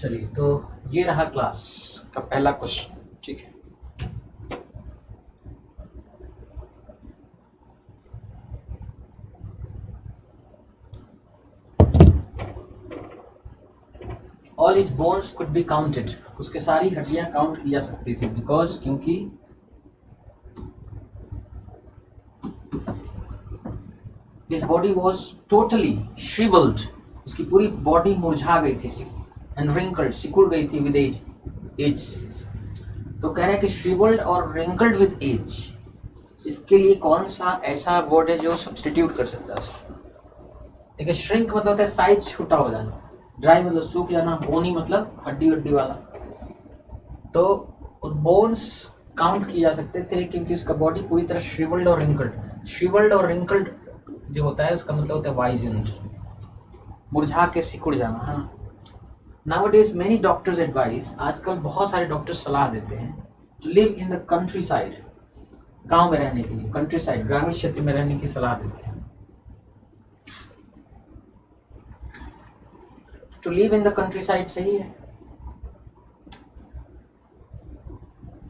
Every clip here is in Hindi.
चलिए, तो ये रहा क्लास का पहला क्वेश्चन, ठीक है। All his bones could be counted, उसके सारी हड्डियां काउंट की जा सकती थी, बिकॉज क्योंकि his body was totally shrivelled, उसकी पूरी बॉडी मुरझा गई थी एंड रिंकल्ड, सिकुड़ गई थी विद एज। तो कह रहे हैं कि श्रिवल्ड और रिंकल्ड विद एज, इसके लिए कौन सा ऐसा वर्ड है जो सब्स्टिट्यूट कर सकता है? ठीक है, श्रिंक मतलब होता है साइज छोटा हो जाना, ड्राई मतलब सूख जाना, बोनी मतलब हड्डी वड्डी वाला। तो बोन्स काउंट किए जा सकते थे क्योंकि उसका बॉडी पूरी तरह श्रिवल्ड और रिंकल्ड। श्रिवल्ड और रिंकल्ड जो होता है उसका मतलब होता है वाइजेंड, मुरझा के सिकुड़ जाना। हाँ, नाउअडेज मेनी डॉक्टर्स एडवाइस, आजकल बहुत सारे डॉक्टर्स सलाह देते हैं to live in the countryside, गाँव में रहने के लिए, कंट्री साइड ग्रामीण क्षेत्र में रहने की सलाह देते हैं। To live in the countryside सही है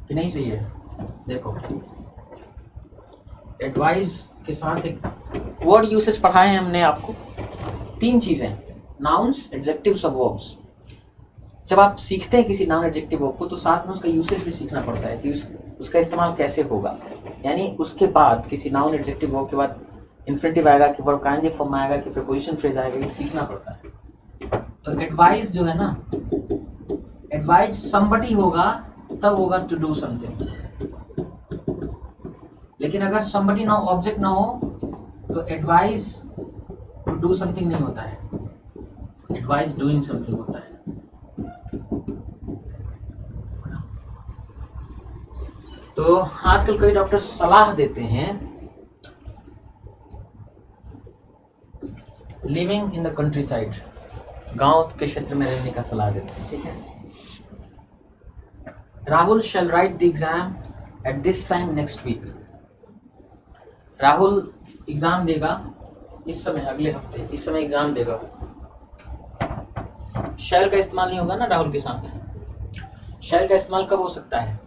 कि नहीं सही है? देखो, एडवाइस के साथ एक वर्ड यूसेज पढ़ाए हैं हमने आपको, 3 चीजें, नाउन्स, एडजेक्टिव्स और वर्ब्स। जब आप सीखते हैं किसी नाउन एडजेक्टिव वर्ब को तो साथ में उसका यूसेज भी सीखना पड़ता है कि उसका इस्तेमाल कैसे होगा। यानी उसके बाद किसी नाउन एडजेक्टिव वर्ब के बाद इन्फिनिटिव आएगा कि वर्ब काइंजिव फॉर्म आएगा कि प्रीपोजिशन फ्रेज आएगा, ये सीखना पड़ता है। तो एडवाइस जो है ना, एडवाइस समबडी होगा तब होगा टू डू समथिंग, लेकिन अगर समबडी ना हो, ऑब्जेक्ट ना हो, तो एडवाइस टू डू समथिंग नहीं होता है, एडवाइस डूइंग समथिंग होता है। तो आजकल कई डॉक्टर सलाह देते हैं living in the country side, गांव के क्षेत्र में रहने का सलाह देते हैं, ठीक है। Rahul shall write the exam at this time next week, Rahul exam देगा इस समय, अगले हफ्ते इस समय एग्जाम देगा। शैल का इस्तेमाल नहीं होगा ना राहुल के साथ। शैल का इस्तेमाल कब हो सकता है?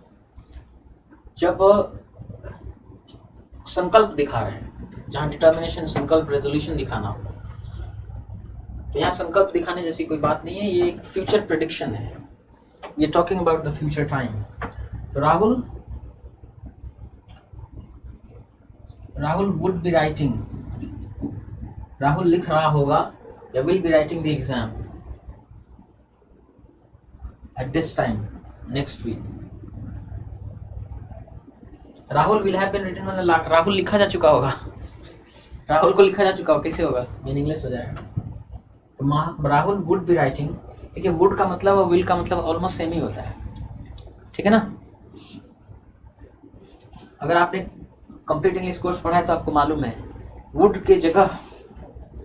जब संकल्प दिखा रहे हैं, जहां डिटर्मिनेशन, संकल्प, रेजोल्यूशन दिखाना हो। तो यहाँ संकल्प दिखाने जैसी कोई बात नहीं है, ये एक फ्यूचर प्रेडिक्शन है, ये talking about the future time. तो Rahul would be writing, Rahul लिख रहा होगा या will be writing the exam at this time next week. Rahul will have been written, मतलब राहुल लिखा जा चुका होगा, राहुल को लिखा जा चुका होगा, कैसे होगा? मीनिंगलेस हो जाएगा। तो राहुल वुड बी राइटिंग, ठीक है, वुड का मतलब और विल का मतलब ऑलमोस्ट सेम ही होता है, ठीक है ना। अगर आपने कंप्लीट इंग्लिश कोर्स पढ़ा है तो आपको मालूम है वुड के जगह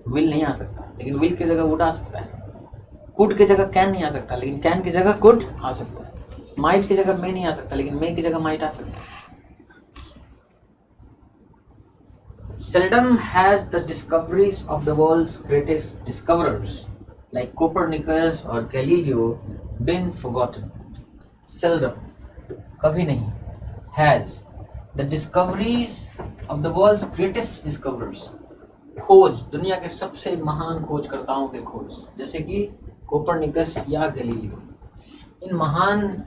विल नहीं आ सकता, लेकिन विल के जगह वुड आ सकता है। कुड के जगह कैन नहीं आ सकता, लेकिन कैन की जगह कुड आ सकता है। माइट की जगह मे नहीं आ सकता, लेकिन मे की जगह माइट आ सकता है। Seldom has the discoveries of the world's greatest discoverers like Copernicus or Galileo been forgotten. Seldom, कभी नहीं, has the discoveries of the world's greatest discoverers, खोज, दुनिया के सबसे महान खोजकर्ताओं के खोज, जैसे कि कोपरनिकस या गैलीलियो, इन महान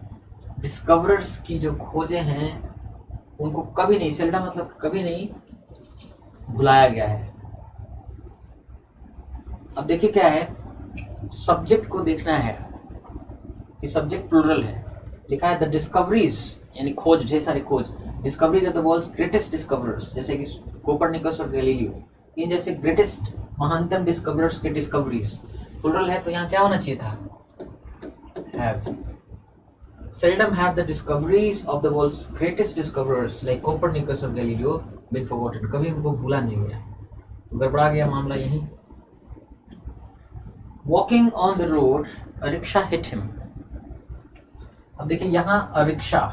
डिस्कवरर्स की जो खोजें हैं उनको कभी नहीं, सेल्डम मतलब कभी नहीं भुलाया गया है। अब देखिए क्या है, सब्जेक्ट को देखना है कि सब्जेक्ट प्लूरल है, लिखा है द डिस्कवरीज, यानी खोज, ढेर सारी खोज, discoveries of the world's greatest discoverers, जैसे कि कोपरनिकस और गैलीलियो, इन जैसे ग्रेटेस्ट महानतम डिस्कवरर्स के डिस्कवरीज, प्लूरल है तो यहाँ क्या होना चाहिए था? Have. Seldom have the discoveries of the world's greatest discoverers like Copernicus or Galileo been forgotten. कभी उनको भूला नहीं गया, तो गड़बड़ा गया मामला यही। Walking on the road, a rickshaw hit him. अब देखिए यहाँ a rickshaw,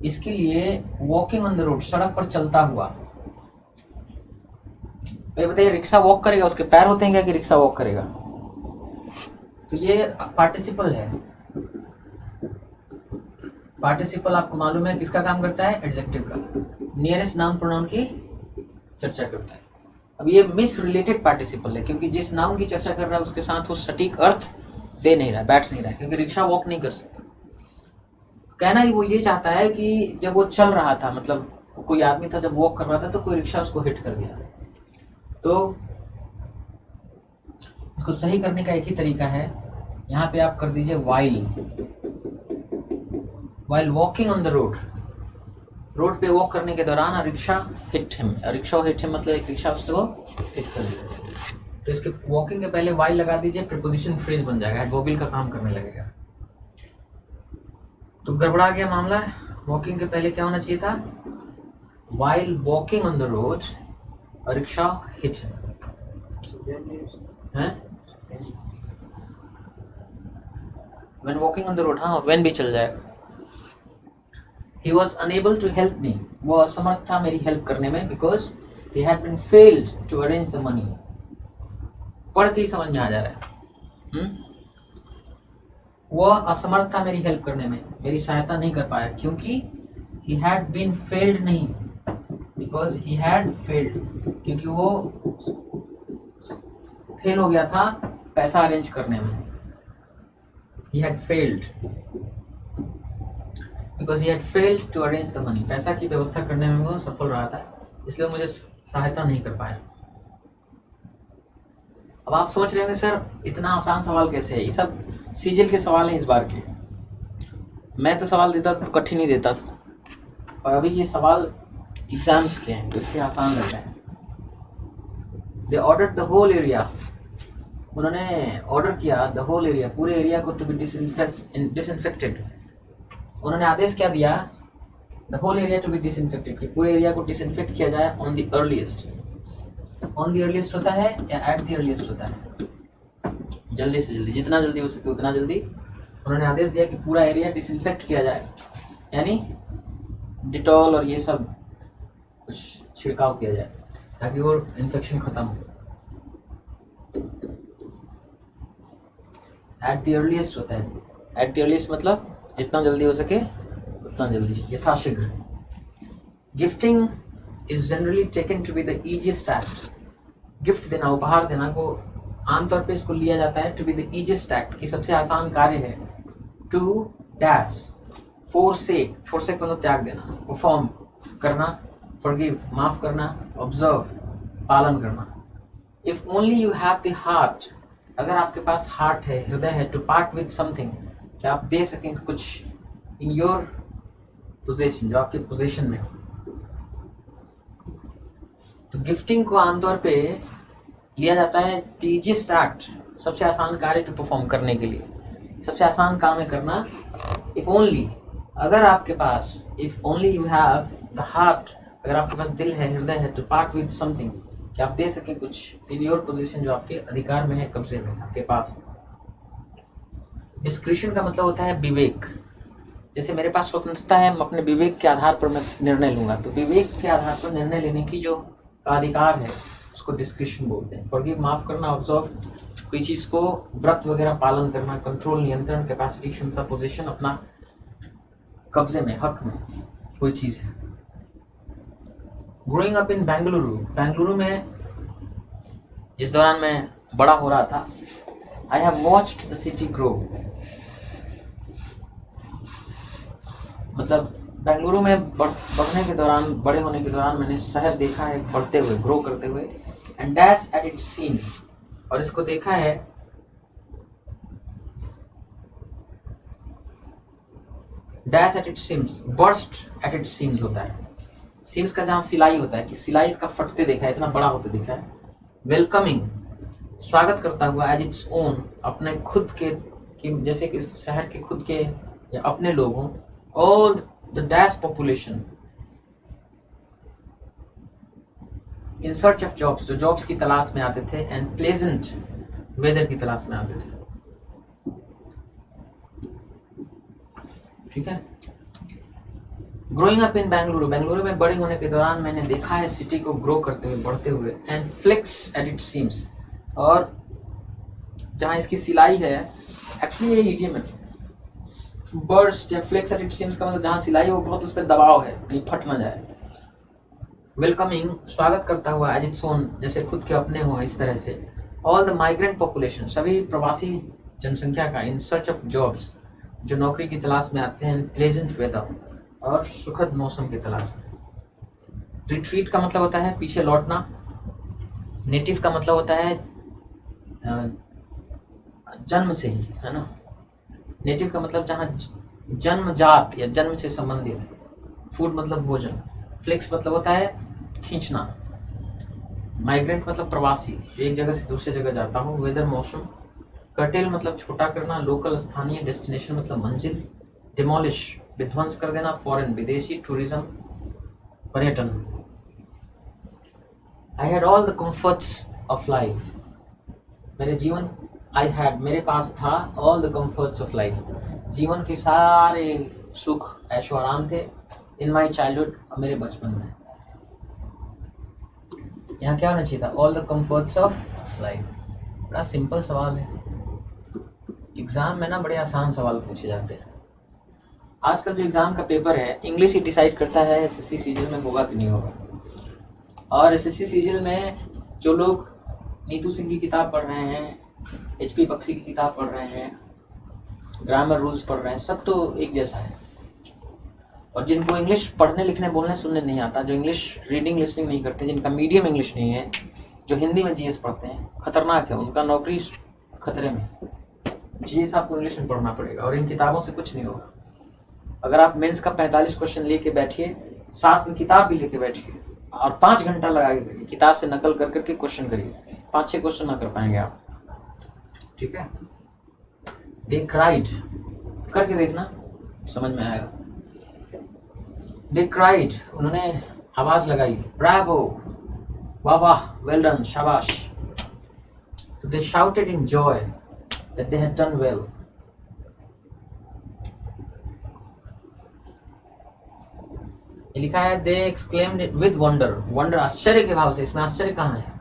इसके लिए walking on the road, सड़क पर चलता हुआ। तो ये बताइए, रिक्शा वॉक करेगा, उसके पैर होते हैं क्या कि रिक्शा वॉक करेगा? तो ये पार्टिसिपल है। पार्टिसिपल आपको मालूम है किसका काम करता है? एडजेक्टिव का। नियरेस्ट नाउन प्रोनाउन की चर्चा करता है। अब ये मिस रिलेटेड पार्टिसिपल है, क्योंकि जिस नाउन की चर्चा कर रहा है उसके साथ वो सटीक अर्थ दे नहीं रहा, बैठ नहीं रहा है, क्योंकि रिक्शा वॉक नहीं कर सकता। कहना ही वो ये चाहता है कि जब वो चल रहा था, मतलब कोई आदमी था जब वॉक कर रहा था, तो कोई रिक्शा उसको हिट कर गया। तो इसको सही करने का एक ही तरीका है, यहाँ पे आप कर दीजिए while walking on the road। Road पे वॉक करने के दौरान रिक्शा हिट हिम मतलब एक रिक्शा उसको हिट कर दिया। तो इसके वॉकिंग के पहले while लगा दीजिए, प्रीपोजिशन फ्रेज बन जाएगा, एडवर्बियल का काम करने लगेगा। तो गड़बड़ा गया मामला। वॉकिंग के पहले क्या होना चाहिए था? while walking on the road a rickshaw hit him। when walking on the road, हाँ when भी चल जाएगा। he was unable to help me, वो असमर्थ था मेरी हेल्प करने में, because he had been failed to arrange the money। पढ़ के ही समझ में आ जा रहा है। वो असमर्थ था मेरी हेल्प करने में, मेरी सहायता नहीं कर पाया, क्योंकि he had been failed नहीं, because he had failed, क्योंकि वो फेल हो गया था पैसा अरेंज करने में। he had failed because he had failed to arrange the money। पैसा की व्यवस्था करने में वो सफल रहा था, इसलिए मुझे सहायता नहीं कर पाया। अब आप सोच रहे होंगे सर इतना आसान सवाल कैसे है? ये सब सीजीएल के सवाल हैं इस बार के। मैं तो सवाल देता तो कठिन ही देता, और अभी ये सवाल एग्जाम्स के हैं तो इससे आसान लग रहे हैं। They ordered the whole area, उन्होंने ऑर्डर किया द होल एरिया, पूरे एरिया को टू बी डिसइंफेक्टेड। उन्होंने आदेश क्या दिया? The whole area to be disinfected, कि पूरे एरिया को डिसइंफेक्ट किया जाए on the earliest. On the earliest होता है या एट द अर्लीस्ट होता है? जल्दी से जल्दी, जितना जल्दी हो सके उतना जल्दी। उन्होंने आदेश दिया कि पूरा एरिया डिसइंफेक्ट किया जाए, यानी डिटॉल और ये सब कुछ छिड़काव किया जाए ताकि वो इन्फेक्शन खत्म हो। एट द अर्लीस्ट होता है। एट द अर्लीस्ट मतलब जितना जल्दी हो सके उतना जल्दी, यथाशीघ्र। Gifting is generally taken to be the easiest act. Gift देना, उपहार देना को आमतौर पे इसको लिया जाता है to be the easiest act, की सबसे आसान कार्य है। टू डैश फोरसेक, फोरसेक मतलब त्याग देना, परफॉर्म करना, फॉरगिव माफ करना, ऑब्जर्व पालन करना। If only you have the heart, अगर आपके पास हार्ट है, हृदय है, टू पार्ट विद समथिंग, कि आप दे सकें कुछ इन योर पोजेशन, जो आपके पोजेशन में हो। तो गिफ्टिंग को आमतौर पे लिया जाता है ईजीएस्ट एक्ट, सबसे आसान कार्य टू परफॉर्म करने के लिए, सबसे आसान काम है करना। इफ ओनली, अगर आपके पास, if only you have the heart, अगर आपके पास दिल है, हृदय है, टू पार्ट विद समथिंग, कि आप दे सकें कुछ इन योर पोजीशन, जो आपके अधिकार में है, कब्जे में, आपके पास। डिस्क्रिशन का मतलब होता है विवेक। जैसे मेरे पास स्वतंत्रता है, मैं अपने विवेक के आधार पर मैं निर्णय लूंगा, तो विवेक के आधार पर निर्णय लेने की जो अधिकार है उसको डिस्क्रिशन बोलते हैं। फॉरगिव माफ करना, ऑब्जर्व कोई चीज को, व्रत वगैरह पालन करना, कंट्रोल नियंत्रण, कैपेसिटी क्षमता, पोजीशन अपना कब्जे में, हक में कोई चीज है। Growing up in Bengaluru, Bengaluru में जिस दौरान मैं बड़ा हो रहा था, I have watched the city grow, मतलब बेंगलुरु में बढ़ने के दौरान, बड़े होने के दौरान मैंने शहर देखा है बढ़ते हुए, ग्रो करते हुए। And dash at it seems, और इसको देखा है dash at it seems, burst eight it seems होता है। सीम्स का जहाँ सिलाई होता है, कि सिलाई इसका फटते देखा है, इतना बड़ा होते देखा है। वेलकमिंग, स्वागत करता हुआ, एज इट्स ओन, अपने खुद के, कि जैसे कि शहर के खुद के या अपने लोग हों। All the dash population in search of jobs, जो जॉब्स की तलाश में आते थे, एंड प्लेजेंट वेदर की तलाश में आते थे। ठीक है। Growing up in Bengaluru, Bengaluru में बड़े होने के दौरान मैंने देखा है सिटी को ग्रो करते हुए, बढ़ते हुए। And flex at it seems, और जहाँ इसकी सिलाई है, एक्चुअली ये ईडियम है, बर्स्ट या फ्लेक्स इट सीम्स का मतलब जहाँ सिलाई हो बहुत उस पर दबाव है, कहीं फट ना जाए। वेलकमिंग, स्वागत करता हुआ, एज इट्स ओन, जैसे खुद के अपने हो, इस तरह से। ऑल द माइग्रेंट पॉपुलेशन, सभी प्रवासी जनसंख्या का, इन सर्च ऑफ जॉब्स, जो नौकरी की तलाश में आते हैं, प्लेजेंट वेदर, और सुखद मौसम की तलाश में। रिट्रीट का मतलब होता है पीछे लौटना। नेटिव का मतलब होता है जन्म से ही, है ना। नेटिव का मतलब जहाँ जन्मजात या जन्म से संबंधित। फूड मतलब भोजन। फ्लेक्स मतलब होता है खींचना। माइग्रेंट मतलब प्रवासी, एक जगह से दूसरे जगह जाता हूँ। वेदर मौसम। कर्टेल मतलब छोटा करना। लोकल स्थानीय। डेस्टिनेशन मतलब मंजिल। डिमोलिश विध्वंस कर देना। फॉरेन विदेशी। टूरिज्म पर्यटन। I had all the comforts of life, मेरे पास था all the comforts of life, जीवन के सारे सुख ऐशो आराम थे। इन माई चाइल्डहुड, मेरे बचपन में। यहाँ क्या होना चाहिए था? All the comforts of life. बड़ा सिंपल सवाल है, एग्जाम में ना बड़े आसान सवाल पूछे जाते हैं। आजकल जो एग्जाम का पेपर है, इंग्लिश ही डिसाइड करता है एसएससी सीजीएल में होगा कि नहीं होगा। और एसएससी सीजीएल में जो लोग नीतू सिंह की किताब पढ़ रहे हैं, एचपी बख्शी की किताब पढ़ रहे हैं, ग्रामर रूल्स पढ़ रहे हैं, सब तो एक जैसा है। और जिनको इंग्लिश पढ़ने लिखने बोलने सुनने नहीं आता, जो इंग्लिश रीडिंग लिसनिंग नहीं करते, जिनका मीडियम इंग्लिश नहीं है, जो हिंदी में जीएस पढ़ते हैं, खतरनाक है, उनका नौकरी खतरे में। जीएस आपको इंग्लिश में पढ़ना पड़ेगा और इन किताबों से कुछ नहीं होगा। अगर आप मेंस का 45 क्वेश्चन लेके बैठिए, साथ में किताब भी लेके बैठिए और 5 घंटा लगाइए, किताब से नकल कर करके क्वेश्चन करिए, 5-6 क्वेश्चन ना कर पाएंगे आप। ठीक है। दे क्राइड, करके देखना समझ में आएगा। दे क्राइड, उन्होंने आवाज लगाई, ब्रावो, वाह वाह, वेल डन, शाबाश। तो they shouted in joy that they had done well. लिखा है they exclaimed with wonder, wonder आश्चर्य के भाव से। इसमें आश्चर्य कहाँ है?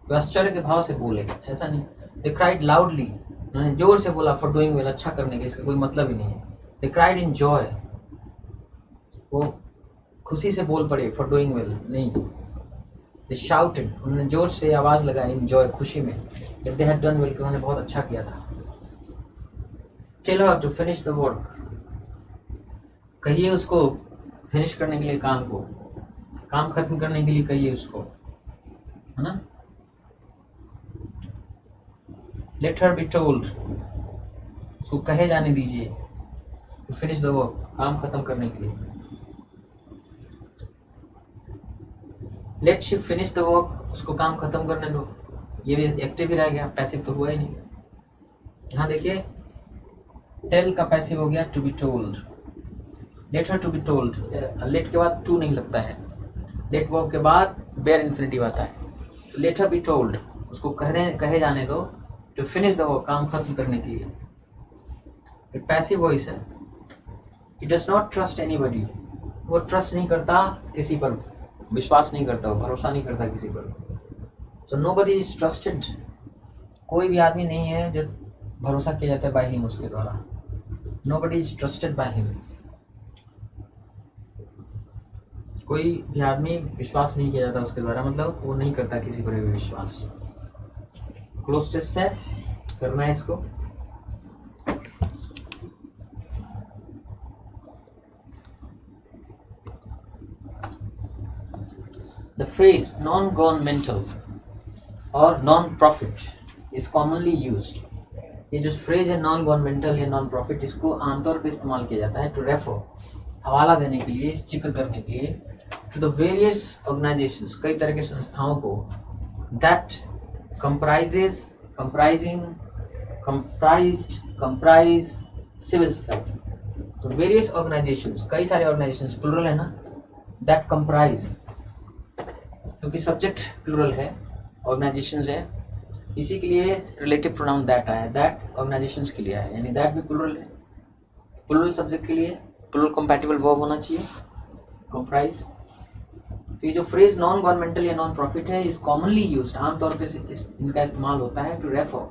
वे आश्चर्य के भाव से बोले, ऐसा नहीं। दे क्राइड लाउडली, उन्होंने जोर से बोला, फॉर डूइंग वेल, अच्छा करने के, इसका कोई मतलब ही नहीं है। दे क्राइड इन जॉय, वो खुशी से बोल पड़े, फॉर डूइंग वेल नहीं। दे शाउटेड, उन्होंने जोर से आवाज लगाई, इन जॉय, खुशी में, that they had done well, कि उन्होंने बहुत अच्छा किया था। Tell her to finish the work, कहिए उसको फिनिश करने के लिए, काम खत्म करने के लिए कहिए उसको, है ना। लेट हर बी टोल्ड, उसको कहे जाने दीजिए, टू फिनिश द वर्क, काम खत्म करने के लिए। Let she finish the work, उसको काम खत्म करने दो। ये भी एक्टिव ही रह गया, पैसिव तो हुआ ही नहीं। यहाँ देखिए, टेल का पैसिव हो गया to be told. Let her to be told, let के बाद टू नहीं लगता है, लेट वर्ब के बाद बेयर इन्फिनिटिव आता है। लेट हर बी टोल्ड, उसको कहे जाने दो, टू फिनिश द वर्क, काम खत्म करने के लिए। एक पैसिव वॉइस है। He does not trust anybody, वो ट्रस्ट नहीं करता किसी पर, विश्वास नहीं करता, वो भरोसा नहीं करता किसी पर। सो नोबडी इज ट्रस्टेड, कोई भी आदमी नहीं है जो भरोसा किया जाता है बाय हिम, उसके द्वारा। Nobody is trusted by him, कोई भी आदमी विश्वास नहीं किया जाता उसके द्वारा, मतलब वो नहीं करता किसी पर भी विश्वास। क्लोज टेस्ट है, करना है इसको। The phrase non-governmental और non-profit is commonly used. ये जो phrase है non-governmental या non-profit, इसको आमतौर पे इस्तेमाल किया जाता है to refer, हवाला देने के लिए, जिक्र करने के लिए, to the various organizations, कई तरह के संस्थाओं को, that comprise civil society. तो various organizations, कई सारे organizations, plural है ना, that comprise, क्योंकि सब्जेक्ट प्लूरल है, ऑर्गेनाइजेशंस है, इसी के लिए रिलेटिव प्रोनाउन दैट आया, दैट ऑर्गेनाइजेशंस के लिए आया, यानी दैट भी प्लूरल है। प्लूरल सब्जेक्ट के लिए प्लूरल कंपैटिबल वर्ब होना चाहिए, कंप्राइज। तो ये जो फ्रेज नॉन गवर्नमेंटल या नॉन प्रॉफिट है, इस कॉमनली यूज्ड, आमतौर पे इनका इस्तेमाल होता है टू रेफर,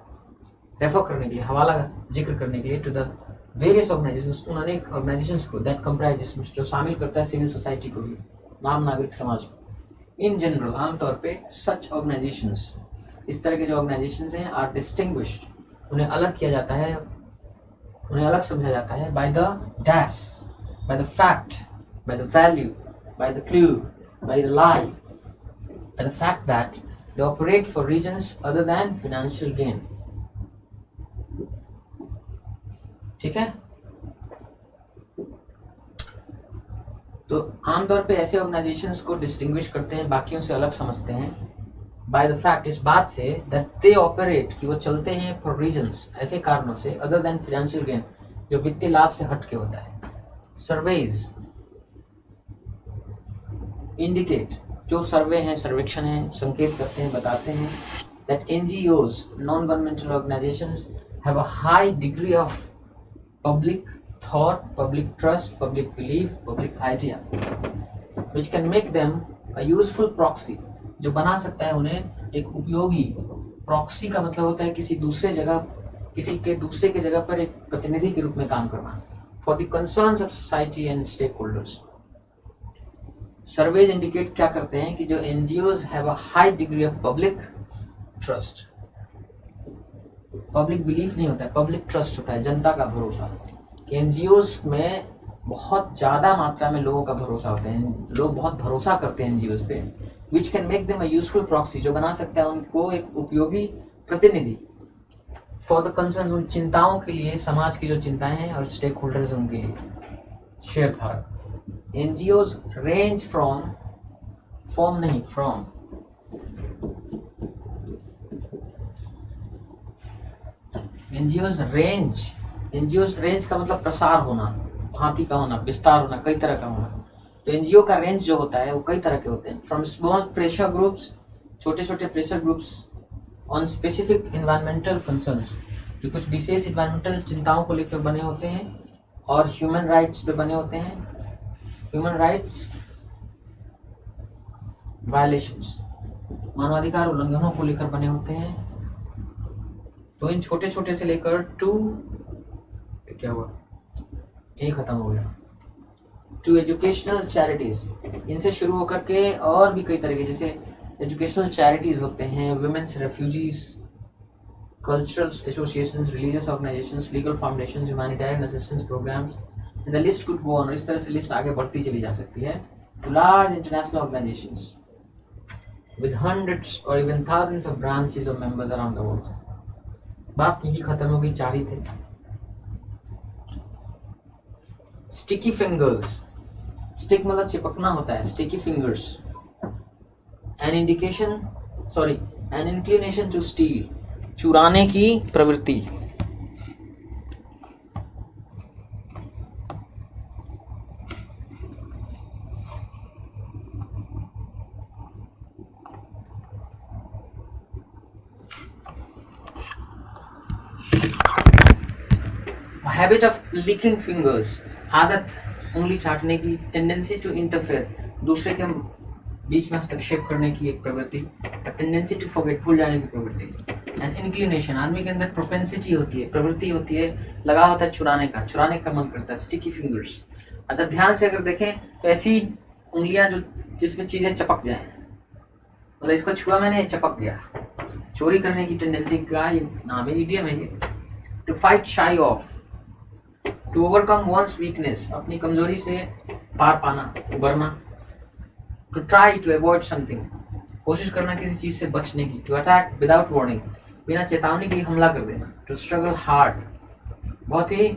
रेफर करने के लिए, हवाला जिक्र करने के लिए टू द वेरियस ऑर्गेनाइजेशंस, उन अनेक ऑर्गेनाइजेशंस को दैट कंप्राइज, जो शामिल करता है सिविल सोसाइटी को भी, आम नागरिक समाज को। इन जनरल, आमतौर पे सच ऑर्गेनाइजेशंस, इस तरह के जो ऑर्गेनाइजेशंस हैं, आर डिस्टिंग्विश्ड, उन्हें अलग किया जाता है, उन्हें अलग समझा जाता है by the dash, by the fact, by the value, by the clue, by the lie, by the fact that they operate for reasons other than financial gain. ठीक है, तो आमतौर पे ऐसे ऑर्गेनाइजेशंस को डिस्टिंग्विश करते हैं, बाकियों से अलग समझते हैं बाय द फैक्ट, इस बात से दैट दे ऑपरेट, कि वो चलते हैं फॉर रीजन्स, ऐसे कारणों से, अदर देन फाइनेंशियल गेन, जो वित्तीय लाभ से हट के होता है। सर्वेज इंडिकेट, जो सर्वे हैं, सर्वेक्षण हैं, संकेत करते हैं, बताते हैं that NGOs, non governmental organisations, have a high degree of public thought, public trust, public belief, public idea, which can make them a useful proxy, जो बना सकता है उन्हें एक उपयोगी प्रॉक्सी, का मतलब होता है किसी दूसरे के जगह पर एक प्रतिनिधि के रूप में काम करना, for the concerns of society and stakeholders. Surveys indicate क्या करते हैं कि जो NGOs have a high degree of public trust, public belief नहीं होता है, पब्लिक ट्रस्ट होता है, जनता का भरोसा, कि एनजीओज में बहुत ज़्यादा मात्रा में लोगों का भरोसा होता है, लोग बहुत भरोसा करते हैं एनजीओज पे, which can make them a useful proxy, जो बना सकता है उनको एक उपयोगी प्रतिनिधि, फॉर द कंसर्न, उन चिंताओं के लिए, समाज की जो चिंताएं हैं और स्टेक होल्डर्स उनके लिए, शेयरधारक। एनजीओज रेंज फ्रॉम, फॉर्म नहीं, फ्रॉम, एनजीओज रेंज का मतलब प्रसार होना, भांति का होना, विस्तार होना, कई तरह का होना। तो एनजीओ का रेंज जो होता है वो कई तरह के होते हैं, फ्रॉम स्मॉल प्रेशर ग्रुप्स, छोटे छोटे pressure groups, on specific environmental concerns, जो कुछ विशेष इन्वायरमेंटल चिंताओं को लेकर बने होते हैं, और ह्यूमन राइट्स पे बने होते हैं, ह्यूमन राइट्स वायलेशंस, मानवाधिकार उल्लंघनों को लेकर बने होते हैं। तो इन छोटे छोटे से लेकर क्या हुआ, ये खत्म हो गया, टू एजुकेशनल चैरिटीज, इनसे शुरू होकर के और भी कई तरह के, जैसे एजुकेशनल चैरिटीज होते हैं, women's refugees, cultural associations, religious organisations, legal foundations, humanitarian assistance programmes, the list could go on. इस तरह से लिस्ट आगे बढ़ती चली जा सकती है। To large international organisations with hundreds or even thousands of branches of members around the world। बात यही खत्म हो गई, 4 ही थे। स्टिकी फिंगर्स, स्टिक मतलब चिपकना होता है, sticky fingers, an inclination to steal, चुराने की प्रवृत्ति। हैबिट ऑफ लीकिंग फिंगर्स, आदत उंगली चाटने की। टेंडेंसी टू इंटरफेयर, दूसरे के बीच में हस्तक्षेप करने की एक प्रवृत्ति। टेंडेंसी टू फॉरगेट, भूल जाने की प्रवृत्ति। एंड इंक्लिनेशन, आदमी के अंदर प्रोपेंसिटी होती है, प्रवृत्ति होती है, लगा होता है चुराने का मन करता है। स्टिकी फिंगर्स, अगर ध्यान से अगर देखें तो ऐसी उंगलियां जो जिसमें चीजें चपक जाएं, मतलब इसको छुआ मैंने, चपक गया, चोरी करने की टेंडेंसी का नाम है, इडियम है ये। To fight shy of, to overcome one's weakness, अपनी कमजोरी से पार पाना, उबरना। To try to avoid something, कोशिश करना किसी चीज से बचने की। टू अटैक विदाउट वार्निंग, बिना चेतावनी के हमला कर देना। टू स्ट्रगल हार्ड, बहुत ही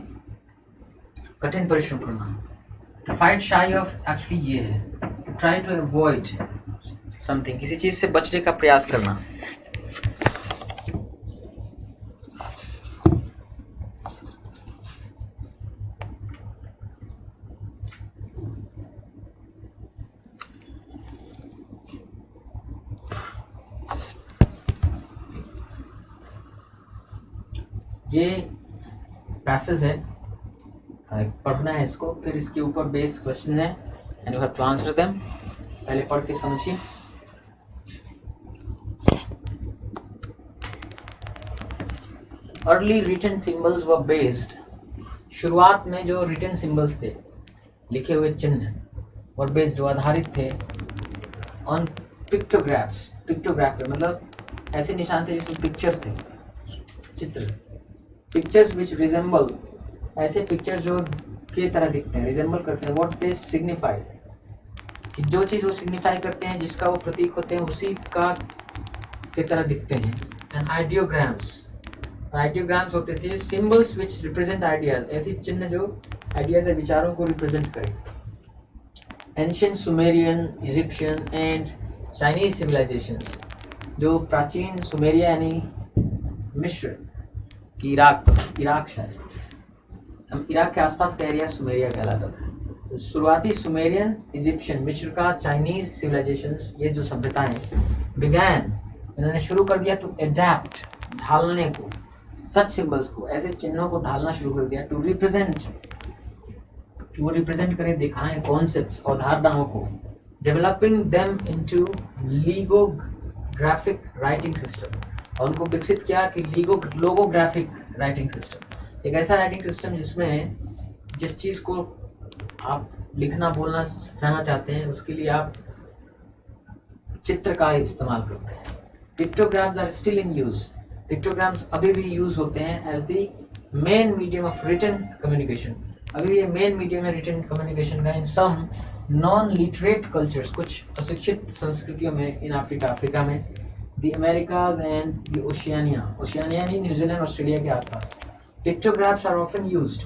कठिन परिश्रम करना। To fight shy of actually ये है, to try to avoid something, किसी चीज से बचने का प्रयास करना। ये पैसेज है, पढ़ना है इसको, फिर इसके ऊपर बेस क्वेश्चन है and you have to answer them. पहले पढ़ के समझिए। Early written symbols were based, शुरुआत में जो रिटन सिंबल्स थे, लिखे हुए चिन्ह, और बेस्ड वो आधारित थे ऑन पिक्टोग्राफ्स, पिक्टोग्राफ मतलब ऐसे निशान थे जिसमें पिक्चर थे, चित्र, पिक्चर्स विच रिजेंबल, ऐसे पिक्चर्स जो के तरह दिखते हैं, रिजेंबल करते हैं, व्हाट दे सिग्निफाई, कि जो चीज़ वो सिग्निफाई करते हैं, जिसका वो प्रतीक होते हैं, उसी का के तरह दिखते हैं। एंड आइडियोग्राम्स, आइडियोग्राम्स होते थे सिंबल्स विच रिप्रेजेंट आइडियाज, ऐसे चिन्ह जो आइडियाज या विचारों को रिप्रेजेंट करें। Ancient Sumerian, Egyptian and Chinese civilisations, जो प्राचीन सुमेरिया यानी मिस्र की इराक शायद हम इराक के आसपास का एरिया सुमेरिया कहलाता था। तो शुरुआती सुमेरियन, इजिप्शियन, मिस्र का, चाइनीज सिविलाइजेशंस, ये जो सभ्यताएं बिगैन, इन्होंने शुरू कर दिया टू एडेप्ट, ढालने को, सच सिंबल्स को, ऐसे चिन्हों को ढालना शुरू कर दिया, टू रिप्रेजेंट, कि वो रिप्रेजेंट करें, दिखाएं कॉन्सेप्ट्स, अवधारणाओं को, developing them into logographic writing system, और उनको विकसित किया कि लोगोग्राफिक राइटिंग सिस्टम, एक ऐसा राइटिंग सिस्टम जिसमें जिस चीज़ को आप लिखना बोलना समझाना चाहते हैं उसके लिए आप चित्र का इस्तेमाल करते हैं। Pictograms are still in use, pictograms अभी भी यूज होते हैं as the main medium of written communication, अभी ये मेन मीडियम है रिटन कम्युनिकेशन का in some non literate cultures, कुछ अशिक्षित संस्कृतियों में, इन अफ्रीका में, the Americas and the Oceania, Oceania ही न्यूजीलैंड ऑस्ट्रेलिया के आसपास। Pictographs are often used,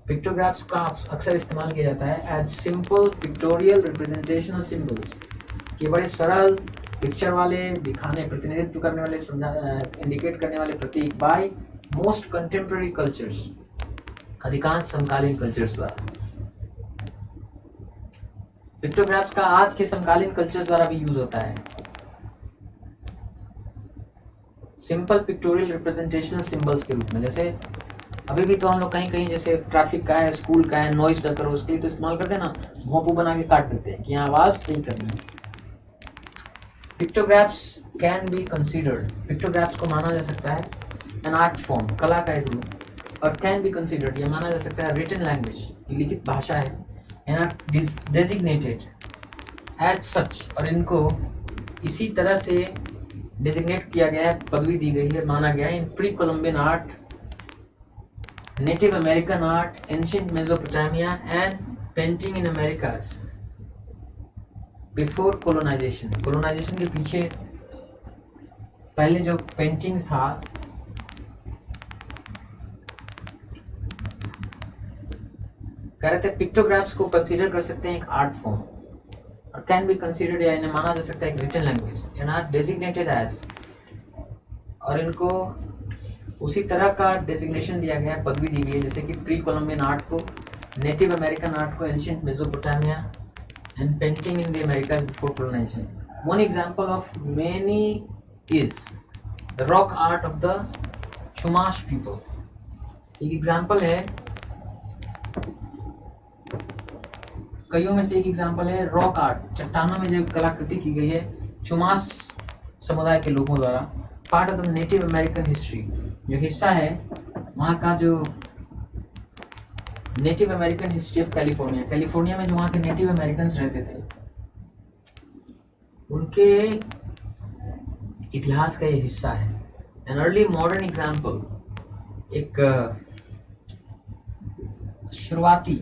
pictographs का अक्सर इस्तेमाल किया जाता है as simple pictorial representational symbols, कि बड़े सरल पिक्चर वाले, दिखाने, प्रतिनिधित्व करने वाले, इंडिकेट करने वाले प्रतीक, बाय मोस्ट कंटेम्प्रेरी कल्चर्स, अधिकांश समकालीन कल्चर्स द्वारा। पिक्टोग्राफ्स का आज के समकालीन कल्चर्स द्वारा भी यूज होता है, सिंपल पिक्टोरियल रिप्रेजेंटेशनल सिंबल्स के रूप में। जैसे अभी भी तो हम लोग कहीं कहीं जैसे ट्रैफिक का है, स्कूल का है, नॉइज डर करो, उसके लिए तो इस्तेमाल करते हैं ना, भोंपू बना के काट देते हैं कि यहाँ आवाज सही करनी है। Pictographs can be considered, pictographs को माना जा सकता है एन आर्ट फॉर्म, कला का एक रूप, और कैन बी कंसीडर्ड, यह माना जा सकता है रिटन लैंग्वेज, लिखित भाषा है, and are designated as such, और इनको इसी तरह से डेजिग्नेट किया गया है, पदवी दी गई है, माना गया है in pre Columbian art, native American art, ancient Mesopotamia and painting in Americas before colonisation, colonisation के पीछे पहले जो पेंटिंग था, कह रहे थे पिक्टोग्राफ्स को कंसीडर कर सकते हैं एक आर्ट फॉर्म, और कैन बी कंसीडर्ड, या इन्हें माना जा सकता है एक written language, and are designated as, और इनको उसी तरह का डेजिग्नेशन दिया गया है, पदवी दी गई है, जैसे कि प्री कोलंबियन आर्ट को, नेटिव अमेरिकन आर्ट को, ancient Mesopotamia and painting in the Americas before colonisation. One example of many is the rock art of the Chumash people, एक एग्जांपल है, कईयों में से एक एग्जांपल है रॉक आर्ट, चट्टानों में जो कलाकृति की गई है चुमाश समुदाय के लोगों द्वारा, part of the native American history, जो हिस्सा है वहाँ का जो native American history of California, California में जो वहाँ के नेटिव अमेरिकन्स रहते थे उनके इतिहास का ये हिस्सा है। एन अर्ली मॉडर्न एग्जाम्पल, एक शुरुआती,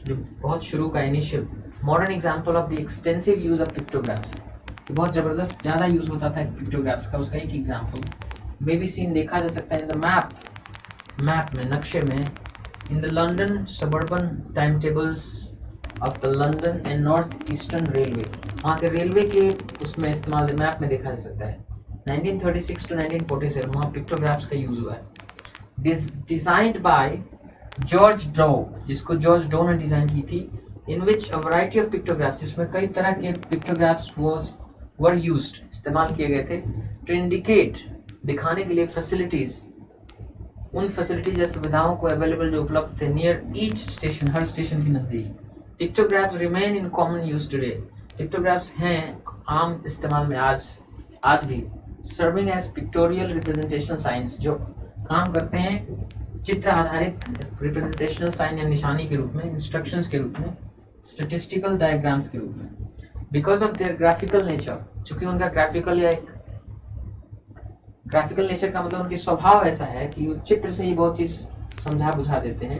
जो बहुत शुरू का initial modern example of the extensive use of pictographs, बहुत ज़बरदस्त ज़्यादा यूज होता था पिक्टोग्राफ्स का, उसका एक एग्जाम्पल मे बी सीन देखा जा सकता है इन द मैप में, नक्शे में, in the London suburban time tables of the London and north eastern railway, वहाँ के रेलवे के उसमें इस्तेमाल मैप में देखा जा सकता है। 1936 to 1947 वहाँ पिक्टोग्राफ्स का यूज हुआ है, डिजाइंड बाय जॉर्ज डो, जिसको जॉर्ज डो ने डिजाइन की थी, इन विच अ वैरायटी ऑफ पिक्टोग्राफ्स, जिसमें कई तरह के पिक्टोग्राफ्स वर यूज्ड, इस्तेमाल किए गए थे, टू इंडिकेट, दिखाने के लिए, फैसिलिटीज, उन फैसिलिटीज या सुविधाओं को अवेलेबल जो उपलब्ध थे, नियर ईच स्टेशन, हर स्टेशन के नजदीक। Pictographs remain in common use today, pictographs हैं आम इस्तेमाल में आज भी, serving as pictorial representational signs, जो काम करते हैं चित्र आधारित रिप्रेजेंटेशनल साइन या निशानी के रूप में, इंस्ट्रक्शंस के रूप में, स्टैटिस्टिकल डायग्राम्स के रूप में। Because of their graphical nature, चूंकि उनका ग्राफिकल या एक ग्राफिकल नेचर का मतलब उनकी स्वभाव ऐसा है कि वो चित्र से ही बहुत चीज समझा बुझा देते हैं,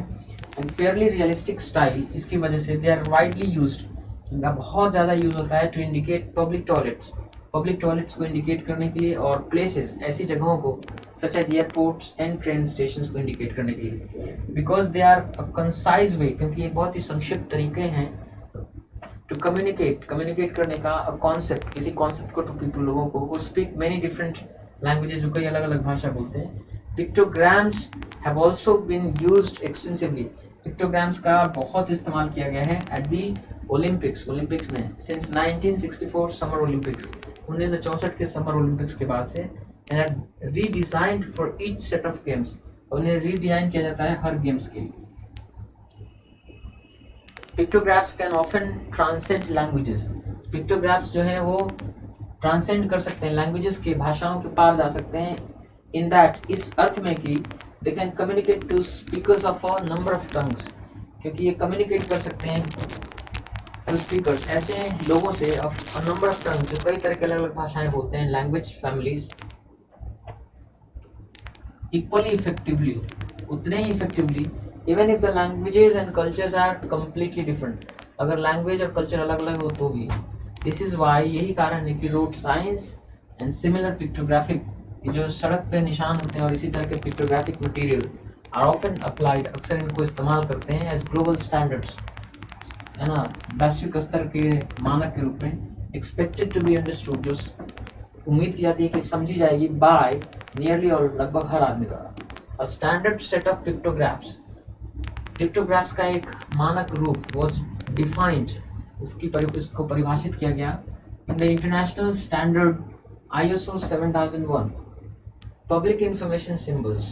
एंड फेयरली रियलिस्टिक स्टाइल, इसकी वजह से दे आर वाइडली यूज्ड, इनका बहुत ज़्यादा यूज होता है टू इंडिकेट पब्लिक टॉयलेट्स को इंडिकेट करने के लिए, और प्लेसेस, ऐसी जगहों को such as airports and train station को इंडिकेट करने के लिए। Because they are a concise way, क्योंकि ये बहुत ही संक्षिप्त तरीके हैं टू कम्युनिकेट करने का कॉन्सेप्ट, किसी कॉन्सेप्ट को टू पीपल, लोगों को वो स्पीक मेनी डिफरेंट लैंग्वेजेस, जो कई अलग अलग भाषा बोलते हैं। Pictograms have also been used extensively, pictograms का बहुत इस्तेमाल किया गया है एट दी ओलंपिक्स में सिंस 1964 समर ओलंपिक्स, 1964 के समर ओलंपिक्स के बाद से, and redesigned for each set of games, उन्हें रीडिजाइन किया जाता है हर गेम्स के लिए। Pictographs can often transcend languages, pictographs जो है वो ट्रांसेंड कर सकते हैं लैंग्वेजेस के, भाषाओं के पार जा सकते हैं, इन दैट, इस अर्थ में कि they can communicate to speakers of a number of tongues, क्योंकि ये कम्युनिकेट कर सकते हैं टू स्पीकर्स, ऐसे लोगों से of a number of tongues, जो कई तरह के अलग अलग भाषाएं बोलते हैं, लैंग्वेज फैमिलीज, इक्वली इफेक्टिवली, उतने ही effectively, even if the languages and cultures are completely different, अगर लैंग्वेज और कल्चर अलग अलग हो तो भी। दिस इज वाई, यही कारण है कि road science and similar pictographic, जो सड़क पे निशान होते हैं और इसी तरह के pictographic material are often applied, अक्सर इनको इस्तेमाल करते हैं एज ग्लोबल स्टैंडर्ड्स, है ना, वैश्विक स्तर के मानक के रूप में, एक्सपेक्टेड टू बी अंडरस्टूड, जो उम्मीद की जाती है कि समझी जाएगी बाय नियरली, और लगभग हर आदमी द्वारा। A standard set of pictographs, pictographs का एक मानक रूप वाज डिफाइंड, इसको परिभाषित किया गया in the international standard ISO 7001 public information symbols.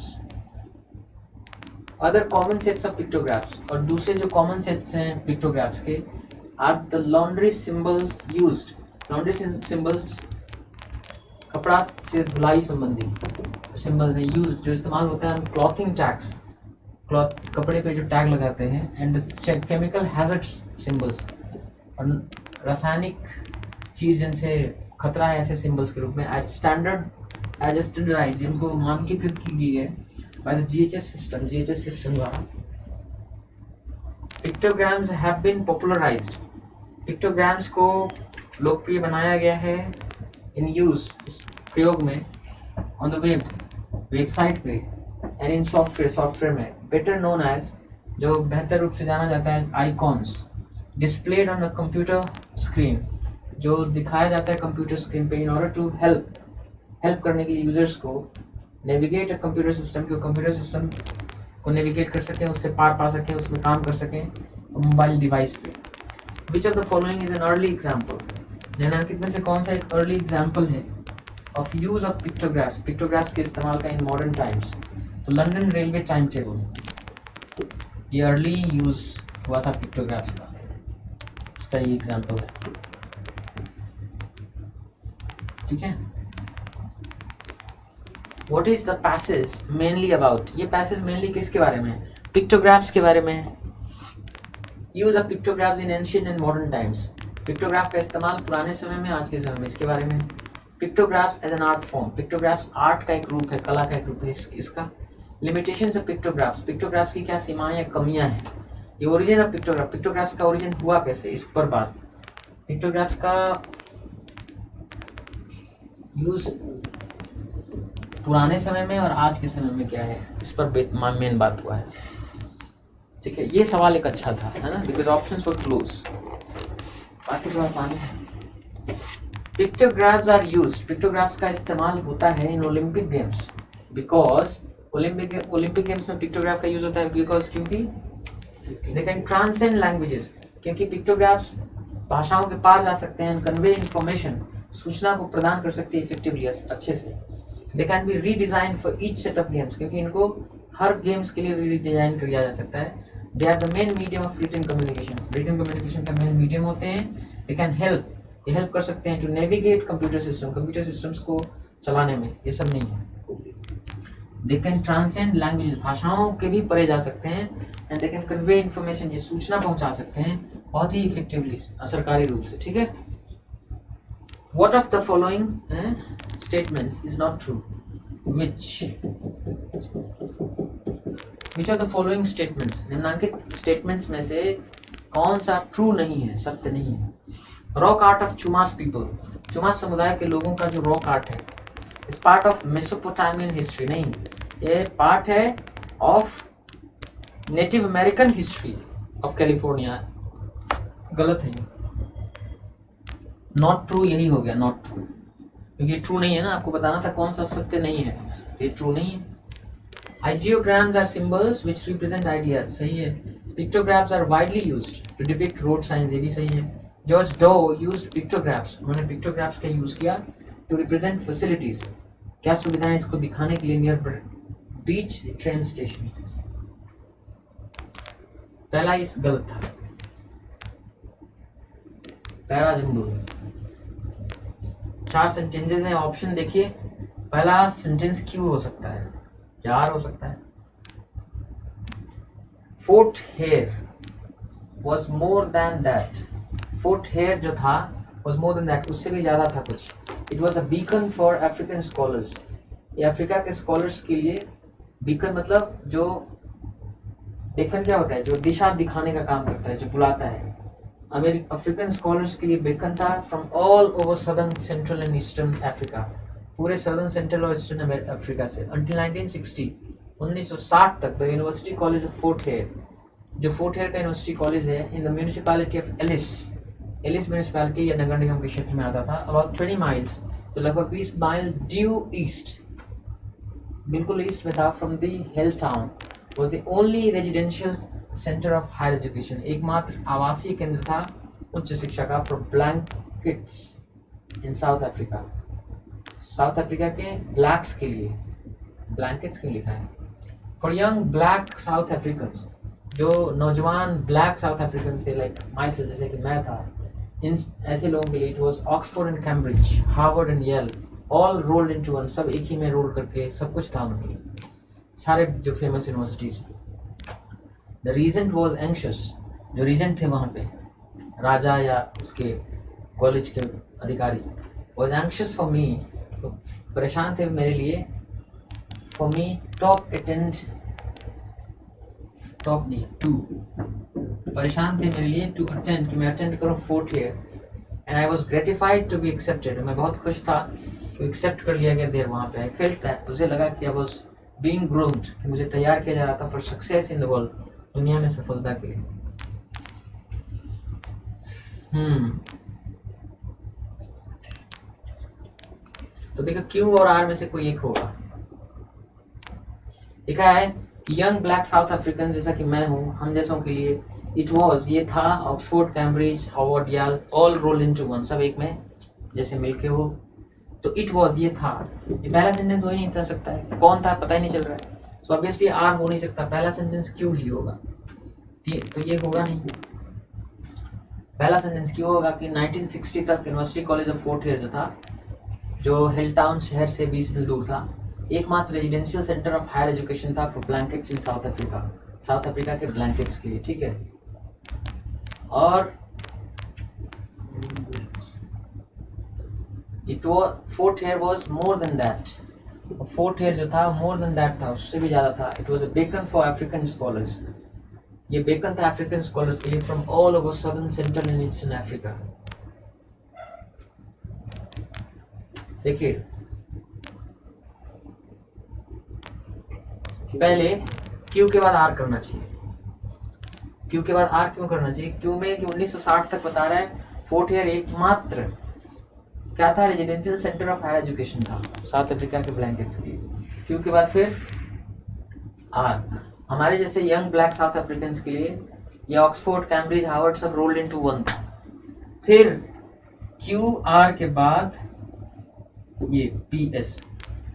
Other common sets of pictographs, और दूसरे जो कॉमन सेट्स हैं पिक्टोग्राफ्स के, are the laundry symbols used, laundry symbols कपड़ा से धुलाई संबंधी सिंबल्स हैं यूज, जो इस्तेमाल होता है क्लॉथिंग टैग्स, क्लॉथ कपड़े पे जो टैग लगाते हैं, एंड केमिकल हैजर्ड सिंबल्स, और रासायनिक चीज जिनसे खतरा है ऐसे सिंबल्स के रूप में, एज स्टैंडर्डाइज, इनको मानकीकृत की गई है बाय द GHS सिस्टम द्वारा। पिक्टोग्राम्स हैव बीन पॉपुलराइज्ड, पिक्टोग्राम्स को लोकप्रिय बनाया गया है इन यूज, प्रयोग में, ऑन द वेबसाइट पे, एंड इन सॉफ्टवेयर में, बेटर नोन एज, जो बेहतर रूप से जाना जाता है, icons displayed on a computer screen, जो दिखाया जाता है कंप्यूटर स्क्रीन पे, इन ऑर्डर टू हेल्प करने के लिए यूजर्स को नेविगेट अ कंप्यूटर सिस्टम, कि कंप्यूटर सिस्टम को नेविगेट कर सकें, उससे पार पा सकें, उसमें काम कर सकें मोबाइल डिवाइस पे। Which of the following is an early example, निम्नलिखित में से कौन सा एक अर्ली एग्जाम्पल है of use of pictographs, pictographs के इस्तेमाल का इन मॉडर्न टाइम्स? तो लंदन रेलवे टाइम टेबल, ये अर्ली यूज हुआ था पिक्टोग्राफ्स का, इसका ये एग्जाम्पल है, ठीक है। What is the passage mainly about? ये पैसेज मेनली किसके बारे में? पिक्टोग्राफ्स के बारे में। Use of pictographs in ancient and modern times, pictograph का इस्तेमाल पुराने समय में, आज के समय में, इसके बारे में। Pictographs as an art form, pictographs art का एक रूप है, कला का एक रूप है इसका। लिमिटेशंस ऑफ पिक्टोग्राफ्स, पिक्टोग्राफ्स की क्या सीमाएं या कमियां हैं? ये ओरिजिन ऑफ पिक्टोग्राफ, पिक्टोग्राफ्स का ओरिजिन हुआ कैसे, इस पर बात। पिक्टोग्राफ्स का यूज पुराने समय में और आज के समय में क्या है, इस पर मेन बात हुआ है, ठीक है। ये सवाल एक अच्छा था, है ना, बिकॉज ऑप्शंस वर क्लोज, बाकी थोड़ा आसान है। पिक्टोग्राफ्स आर यूज्ड, पिक्टोग्राफ्स का इस्तेमाल होता है इन Olympic games, because Olympic games में पिक्टोग्राफ का यूज होता है, बिकॉज क्योंकि दे कैन ट्रांसेंड लैंग्वेजेस, क्योंकि पिक्टोग्राफ्स भाषाओं के पार जा सकते हैं, कन्वे इंफॉर्मेशन, सूचना को प्रदान कर सकते हैं इफेक्टिवली, अच्छे से। They can be redesign for each set of games, क्योंकि इनको हर गेम्स के लिए रीडिजाइन किया जा सकता है। They are the main medium of written communication, written communication का मेन मीडियम होते हैं। दे कैन हेल्प, ये हेल्प कर सकते हैं to navigate computer system, computer systems को चलाने में, ये सब नहीं है। दे कैन ट्रांसेंड लैंग्वेज, भाषाओं के भी परे जा सकते हैं, and they can convey information, ये सूचना पहुंचा सकते हैं बहुत ही इफेक्टिवली, असरकारी रूप से, ठीक है। What of the following statements is not true? Which of the following statements, निम्नलिखित स्टेटमेंट्स में से कौन सा ट्रू नहीं है, सत्य नहीं है? रॉक आर्ट ऑफ चुमास पीपल, चुमास समुदाय के लोगों का जो रॉक आर्ट है, इस पार्ट ऑफ मेसोपोटामियन हिस्ट्री, नहीं, ये पार्ट है of native American history of California. गलत है, नॉट ट्रू यही हो गया, नॉट ट्रू, क्योंकि ट्रू नहीं है ना, आपको बताना था कौन सा सत्य नहीं है, ये ट्रू नहीं है। Ideograms are symbols which represent ideas, सही है। Pictographs are widely used to depict road signs, ये भी सही है। जॉर्ज डो यूज्ड पिक्टोग्राफ्स, उन्होंने पिक्टोग्राफ्स का यूज किया टू रिप्रेजेंट फैसिलिटीज, क्या सुविधाएं, इसको दिखाने के लिए, नियर बीच ट्रेन स्टेशन। पहला इस गलत था, पहला जमडूल। 4 सेंटेंसेस हैं, ऑप्शन देखिए। पहला सेंटेंस क्यों हो सकता है, यार हो सकता है। Fort Hare was more than that, Fort Hare जो था वॉज मोर देन दैट, उससे भी ज्यादा था कुछ। It was a beacon for African scholars, ये अफ्रीका के स्कॉलर्स के लिए, बीकन मतलब जो, बीकन क्या होता है, जो दिशा दिखाने का काम करता है, जो बुलाता है। अफ्रीकन स्कॉलर्स के लिए बेकन था from all over southern central and eastern Africa, पूरे सदर्न सेंट्रल और ईस्टर्न अफ्रीका से। अंटिल 1960 तक the university college of Fort Hare, जो फोर्ट हेयर का यूनिवर्सिटी कॉलेज है, in the municipality of Alice municipality या नगर निगम के क्षेत्र में आता था, अबाउट 20 माइल्स, तो लगभग 20 माइल ड्यू ईस्ट, बिल्कुल ईस्ट में था, from the hill town, was the only residential centre of higher education, एकमात्र आवासीय केंद्र था उच्च शिक्षा का, for blankets in South Africa, South Africa के ब्लैक्स के लिए, ब्लैंकेट्स क्यों लिखा है, for young black South Africans, जो नौजवान ब्लैक साउथ अफ्रीकन्स थे, लाइक माई सेल्फ, जैसे कि मैं था, इन ऐसे लोगों के लिए it was Oxford and Cambridge, Harvard and Yale, all rolled into one, सब एक ही में रोल करके सब कुछ था उनके लिए, सारे जो famous universities. The regent was anxious, जो रीजेंट थे वहाँ पे, राजा या उसके कॉलेज के अधिकारी, वॉज एंशियस फॉर मी, तो परेशान थे मेरे लिए, फॉर मी टॉप नहीं, टू, परेशान थे मेरे लिए, टू अटेंड, कि मैं अटेंड करूँ Fort Hare, and I was gratified to be accepted, मैं बहुत खुश था कि एक्सेप्ट कर लिया गया देर वहाँ पे। आई फेल्ट दैट, मुझे लगा कि आई वॉज बीइंग ग्रूम्ड, कि मुझे तैयार किया जा रहा था for success in the world, दुनिया में सफलता के लिए। तो देखो क्यू और आर में से कोई एक होगा। लिखा है यंग ब्लैक साउथ अफ्रीकन, जैसा कि मैं हूं, हम जैसों के लिए, इट वॉज, ये था, Oxford Cambridge Harvard Yale, all roll into one, सब एक में जैसे मिलके हो, तो इट वॉज ये था। ये पहला सेंटेंस हो ही नहीं था सकता है, कौन था पता ही नहीं चल रहा है, सो ऑब्वियसली आर हो नहीं सकता, पहला सेंटेंस क्यू ही होगा, तो ये होगा नहीं। पहला सेंटेंस क्यों होगा कि 1960 तक university college of Fort Hare जो था, जो हिल टाउन शहर से 20 मील दूर था, एकमात्र residential centre of higher education था for blankets in South Africa, South Africa के ब्लैंकेट्स के लिए, ठीक है। और it was, Fort Hare was more than that, Fort Hare जो था मोर देन दैट था, उससे भी ज्यादा था। It was a beacon for African scholars, ये बेकन था अफ्रीकन स्कॉलर्स के लिए, from all over southern central and eastern Africa. देखिए पहले क्यू के बाद आर करना चाहिए, क्यू के बाद आर क्यों करना चाहिए, क्यू में कि 1960 तक बता रहा है फोर्ट हेयर एकमात्र क्या था, residential centre of higher education था साउथ अफ्रीका के ब्लैंकेट्स के लिए। क्यू के बाद फिर आर, हमारे जैसे यंग ब्लैक साउथ अफ्रीकन के लिए, ये ऑक्सफोर्ड कैम्ब्रिज हार्वर्ड सब रोल्ड इनटू वन था। फिर क्यू आर के बाद ये पी एस,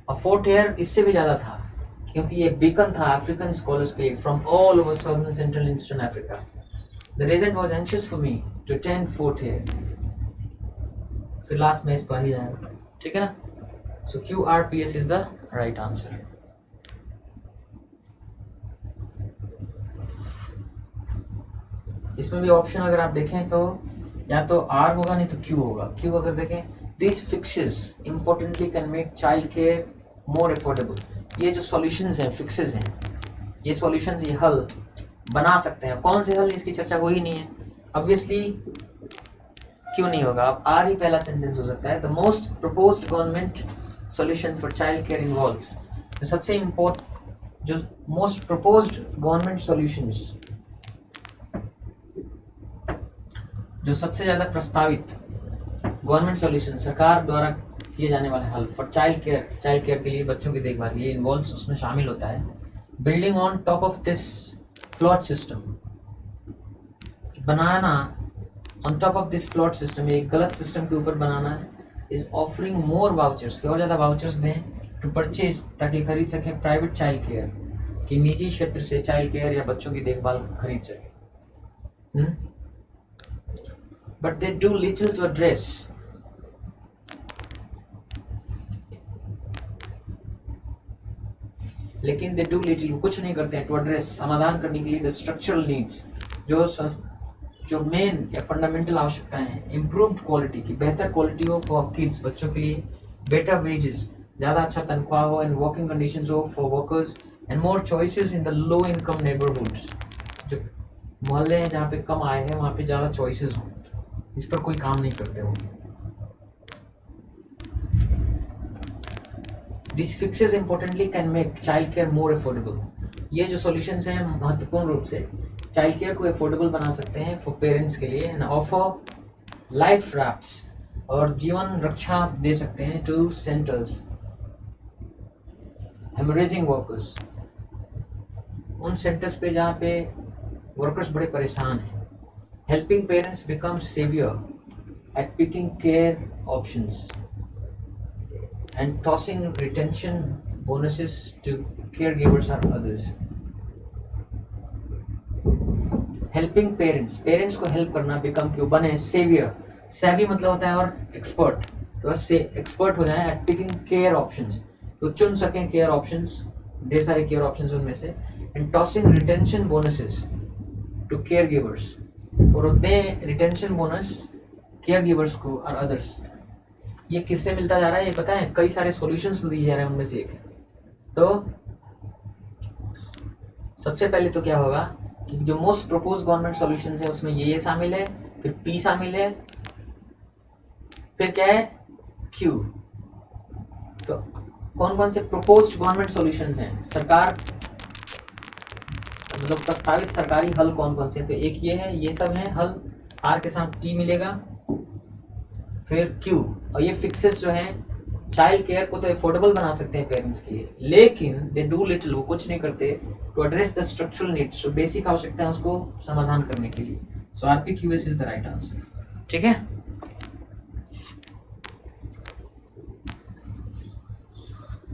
और फोर्ट हेयर इससे भी ज्यादा था, क्योंकि ये बीकन था अफ्रीकन स्कॉलर्स के लिए, from all over southern central eastern Africa. The regent was anxious for me to attend Fort Hare, फिर लास्ट में इसको आ ही जाएगा, ठीक है ना। So Q R P S is the right answer. इसमें भी ऑप्शन अगर आप देखें तो या तो आर होगा नहीं तो क्यू होगा। क्यू अगर देखें, this fixes importantly can make child care more affordable. ये जो सॉल्यूशंस हैं, फिक्सेस हैं, ये सॉल्यूशंस, ये हल बना सकते हैं। कौन से हल, इसकी चर्चा हुई नहीं है ऑब्वियसली। क्यों नहीं होगा, अब आर ही पहला सेंटेंस हो सकता है। The most proposed government solution for child care involves, तो सबसे इम्पोर्टेंट जो मोस्ट प्रपोज्ड गवर्नमेंट सॉल्यूशंस, जो सबसे ज्यादा प्रस्तावित गवर्नमेंट सॉल्यूशन, सरकार द्वारा किए जाने वाले हल फॉर चाइल्ड केयर के लिए, बच्चों की देखभाल के लिए इन्वॉल्व्स, उसमें शामिल होता है building on top of this flawed system, बनाना on top of this flawed system, एक गलत सिस्टम के ऊपर बनाना है। इज ऑफरिंग मोर वाउचर्स, और ज़्यादा वाउचर्स दें टू परचेज, ताकि खरीद सकें प्राइवेट चाइल्ड केयर, कि निजी क्षेत्र से चाइल्ड केयर या बच्चों की देखभाल खरीद सके। But they do little to address, लेकिन दे डू लिटिल, कुछ नहीं करते हैं टू एड्रेस, समाधान करने के लिए द स्ट्रक्चरल नीड्स, जो मेन या फंडामेंटल आवश्यकताएं हैं। इम्प्रूव्ड क्वालिटी की, बेहतर क्वालिटी हो फॉर किड्स, बच्चों के लिए, बेटर वेजेस, ज़्यादा अच्छा तनख्वाह हो, एंड वर्किंग कंडीशंस हो for workers, and more choices in the low income neighbourhoods, जो मोहल्ले हैं जहाँ पे कम आए हैं वहाँ पे ज़्यादा चॉइसेस हों। इस पर कोई काम नहीं करते हो। This fixes importantly can make child care more affordable, ये जो सॉल्यूशंस हैं महत्वपूर्ण रूप से चाइल्ड केयर को अफोर्डेबल बना सकते हैं फॉर पेरेंट्स के लिए, एंड ऑफर लाइफ रैप्स, और जीवन रक्षा दे सकते हैं टू सेंटर्स, हेमरेजिंग वर्कर्स, उन सेंटर्स पे जहाँ पे वर्कर्स बड़े परेशान हैं। Helping parents become savvier at picking care options, and tossing retention bonuses to care givers और अदर्स। हेल्पिंग पेरेंट्स, पेरेंट्स को हेल्प करना, बिकम क्यों बने, सेवियर, सेवी मतलब होता है और एक्सपर्ट, तो एक्सपर्ट हो जाए एट पिकिंग केयर ऑप्शंस, तो चुन सकें केयर ऑप्शंस, ढेर सारे केयर ऑप्शंस उनमें से, and tossing retention bonuses to care givers, और दें रिटेंशन बोनस केयर गिवर्स को और अदर्स। ये किससे मिलता जा रहा है ये पता है, कई सारे सॉल्यूशंस दिए जा रहे हैं, उनमें से एक है। तो सबसे पहले तो क्या होगा कि जो मोस्ट प्रपोज गवर्नमेंट सॉल्यूशंस है उसमें ये शामिल है, फिर पी शामिल है, फिर क्या है, क्यू। तो कौन कौन से प्रपोज्ड गवर्नमेंट सॉल्यूशंस हैं, सरकार मतलब प्रस्तावित सरकारी हल कौन कौन से हैं, तो एक ये है, ये सब हैं हल, आर के साथ टी मिलेगा, फिर क्यू, और ये फिक्सेस जो हैं चाइल्ड केयर को तो अफोर्डेबल बना सकते हैं पेरेंट्स के लिए, लेकिन दे डू लिटिल, वो कुछ नहीं करते to address the structural needs, जो बेसिक आवश्यकता है उसको समाधान करने के लिए। So RPQS is the right answer. ठीक है,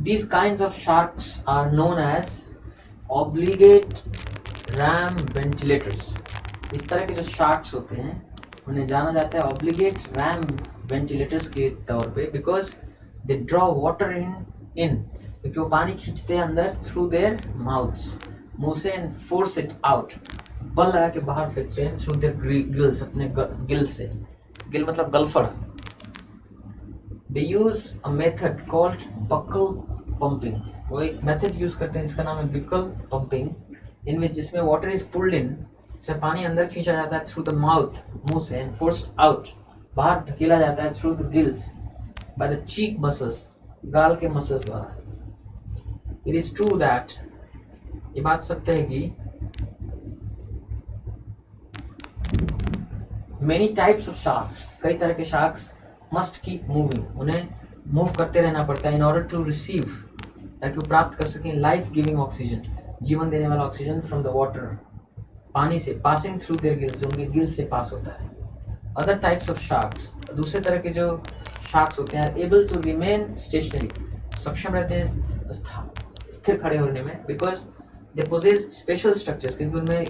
these kinds of sharks are known as obligate ram ventilators। इस तरह के जो शार्क्स होते हैं उन्हें जाना जाता है obligate ram ventilators के तौर पे, because they draw water in, क्योंकि वो पानी खींचते हैं अंदर through their mouths, मुंह से, and force it out, बल लगा के बाहर फेंकते हैं through their gills, अपने गिल से, गिल मतलब गलफड़। They use a method called buccal pumping, वो एक मेथड यूज करते हैं जिसका नाम है buccal pumping, in which जिसमें water is pulled in, से पानी अंदर खींचा जाता है through the mouth, मुंह से, and forced out, बाहर ढकेला जाता है through the gills by the cheek muscles, गाल के मसल्स द्वारा। It is true that, ये बात सत्य है कि many types of sharks, कई तरह के sharks must keep moving, उन्हें मूव करते रहना पड़ता है in order to receive, ताकि वो प्राप्त कर सकें लाइफ गिविंग ऑक्सीजन, जीवन देने वाला ऑक्सीजन फ्रॉम द वाटर, पानी से, पासिंग थ्रू देयर गिल्स, जो उनके गिल्स से पास होता है। अदर टाइप्स ऑफ शार्क्स, दूसरे तरह के जो शार्क्स होते हैं, एबल टू रिमेन स्टेशनरी, सक्षम रहते हैं स्थिर खड़े होने में, because they possess special structures, क्योंकि उनमें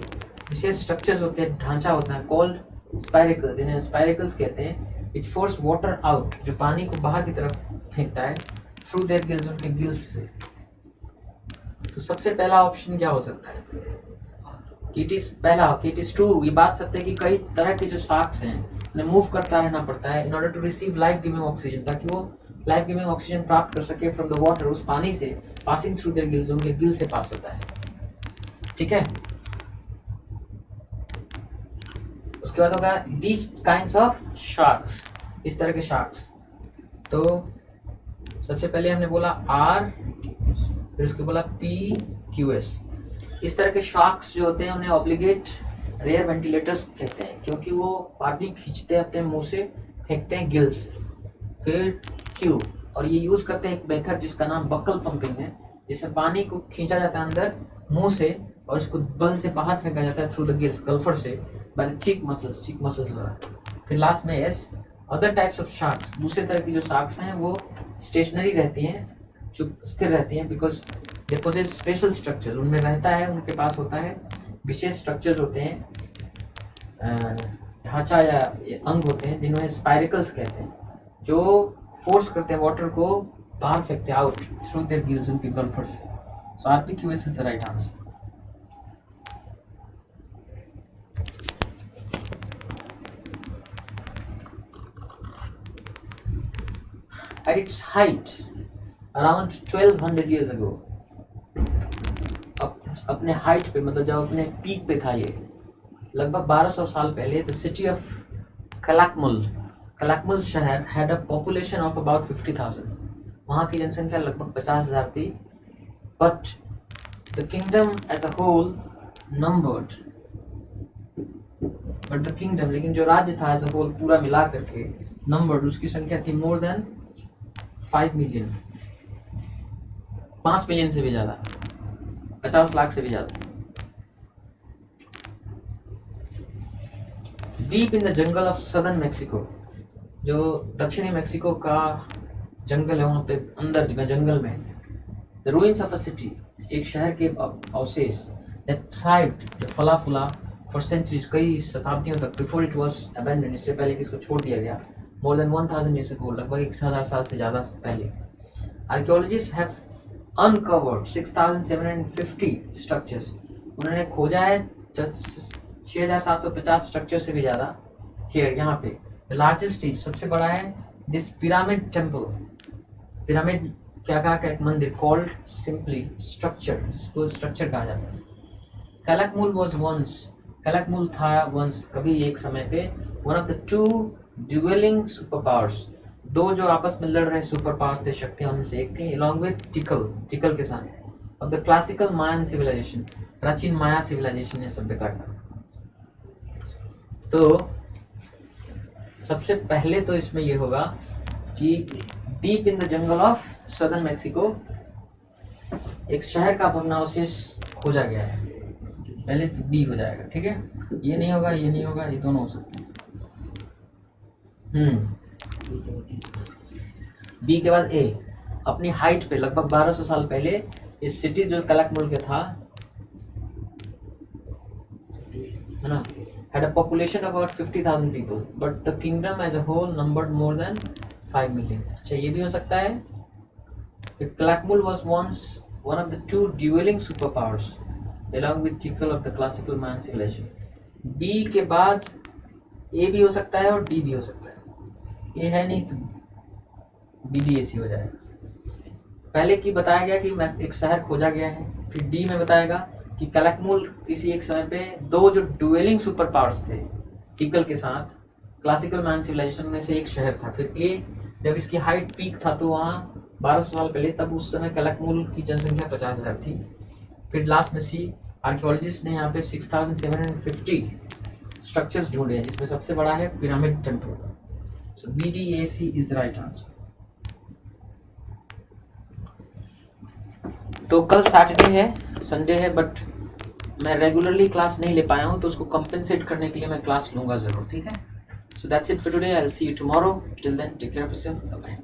विशेष स्ट्रक्चर्स होते हैं, ढांचा होता है, कॉल्ड स्पाइरिकल्स, इन्हें स्पाइरिकल्स कहते हैं, विच फोर्स वाटर आउट, जो पानी को बाहर की तरफ फेंकता है, थ्रू देयर गिल्स, उनके गिल्स से। तो सबसे पहला ऑप्शन क्या हो सकता है, कि इट इज पहला कि इट इज ट्रू, ये बात सत्य है कि कई तरह के जो शार्क्स हैं उन्हें मूव करता रहना पड़ता है in order to receive life giving oxygen, ताकि वो लाइफ गिविंग ऑक्सीजन प्राप्त कर सके फ्रॉम द वाटर, उस पानी से, पासिंग थ्रू देयर गिल्स, उनके गिल से पास होता है। ठीक है, उसके बाद होगा दिस काइंड्स ऑफ शार्क्स, इस तरह के शार्क्स। तो सबसे पहले हमने बोला आर, फिर उसके बोला पी क्यू एस। इस तरह के शार्क्स जो होते हैं उन्हें ऑब्लिगेट रेयर वेंटिलेटर्स कहते हैं, क्योंकि वो पानी खींचते हैं अपने मुंह से, फेंकते हैं गिल्स। फिर क्यू, और ये यूज करते हैं एक मेथड जिसका नाम बकल पंपिंग है, जिससे पानी को खींचा जाता है अंदर मुंह से और इसको बल से बाहर फेंका जाता है थ्रू द गिल्स, गल्फर से, बाय द चीक मसल्स द्वारा। फिर लास्ट में S, other types of sharks, दूसरे तरह की जो शार्क्स हैं वो स्टेशनरी रहती हैं, चुप स्थिर रहती हैं, because they possess special structure, उनमें रहता है, उनके पास होता है विशेष स्ट्रक्चर्स होते हैं, ढांचा या अंग होते हैं जिन्हें स्पाइरिकल्स कहते हैं, जो फोर्स करते हैं वाटर को बाहर फेंकते हैं आउट थ्रू देयर गिल्स, उनकी गल्फर से। सो RPQS is the right answer. At its height, around 1200 years ago, अपने हाइट पे, मतलब जब अपने पीक पे था ये, लगभग 1200 साल पहले, द सिटी ऑफ कलाकमुल शहर had a population of about 50,000। वहाँ की जनसंख्या लगभग 50,000 थी। But the kingdom as a whole numbered, लेकिन जो राज्य था एज अ होल पूरा मिला करके नंबर्ड, उसकी संख्या थी मोर देन 5 मिलियन, 5 मिलियन से भी ज्यादा, 50 लाख से भी ज्यादा। Deep in the jungle of southern Mexico, जो दक्षिणी मेक्सिको का जंगल है, वहां पे अंदर में जंगल में, the ruins of a city, एक शहर के अवशेष, दैट थ्राइव्ड, जो फला फूला फॉर सेंचुरीज, कई शताब्दियों तक, बिफोर इट वाज अबैंडन्ड, इससे पहले कि इसको छोड़ दिया गया, मोर देन 1000 years ago, लगभग 1000 साल से ज़्यादा पहले। आर्कियोलॉजिस्ट हैव अनकवर्ड 6750 स्ट्रक्चर्स, उन्होंने खोजा है 6750 स्ट्रक्चर से भी ज़्यादा हियर, यहाँ पे। द लार्जेस्ट इज, सबसे बड़ा है दिस पिरामिड टेम्पल, पिरामिड क्या कहा, एक मंदिर, कॉल्ड सिंपली स्ट्रक्चर, जिसको स्ट्रक्चर कहा जाता है। कलाकमुल था वंस, कभी एक समय पे, one of the 2 duelling superpowers, 2 जो आपस में लड़ रहे सुपर पावर्स थे, शक्तियां, उनमें से एक थी, अलॉन्ग विद टिकल के साथ, of the classical Mayan civilisation, प्राचीन माया सिविलाइजेशन ने शब्द काटा। तो सबसे पहले तो इसमें ये होगा कि deep in the jungle of southern Mexico एक शहर का भग्नावशेष खोजा गया है, पहले तो बी हो जाएगा। ठीक है, ये नहीं होगा, ये नहीं होगा, ये दोनों हो सकते हैं। बी के बाद ए, अपनी हाइट पे लगभग 1200 साल पहले इस सिटी जो कलाकमुल के था, है ना, had a population of about 50,000 people, but the kingdom as a whole numbered more than 5 million. अच्छा, ये भी हो सकता है। Calakmul was once one of the 2 dueling superpowers, along with Tikal of the classical Mayan civilization. B के बाद A भी हो सकता है और D भी हो सकता है। A है नहीं तो BDAC हो जाएगा। पहले की बताया गया कि एक शहर खोजा गया है, फिर D में बताएगा कि कलाकमुल किसी एक समय पे 2 जो डुएलिंग सुपर पावर्स थे, टिकल के साथ, क्लासिकल मायन सिविलाइजेशन में से एक शहर था। फिर ए, जब इसकी हाइट पीक था तो वहाँ 1200 साल पहले, तब उस समय कलाकमुल की जनसंख्या 50,000 थी। फिर लास्ट में सी, आर्कियोलॉजिस्ट ने यहाँ पे 6750 स्ट्रक्चर्स ढूंढे हैं, जिसमें सबसे बड़ा है pyramid temple. So BDAC is the right answer. तो कल सैटरडे है, संडे है, बट मैं रेगुलरली क्लास नहीं ले पाया हूँ, तो उसको कंपेंसेट करने के लिए मैं क्लास लूँगा ज़रूर। ठीक है, so that's it for today, I will see you tomorrow, till then take care of yourself, bye.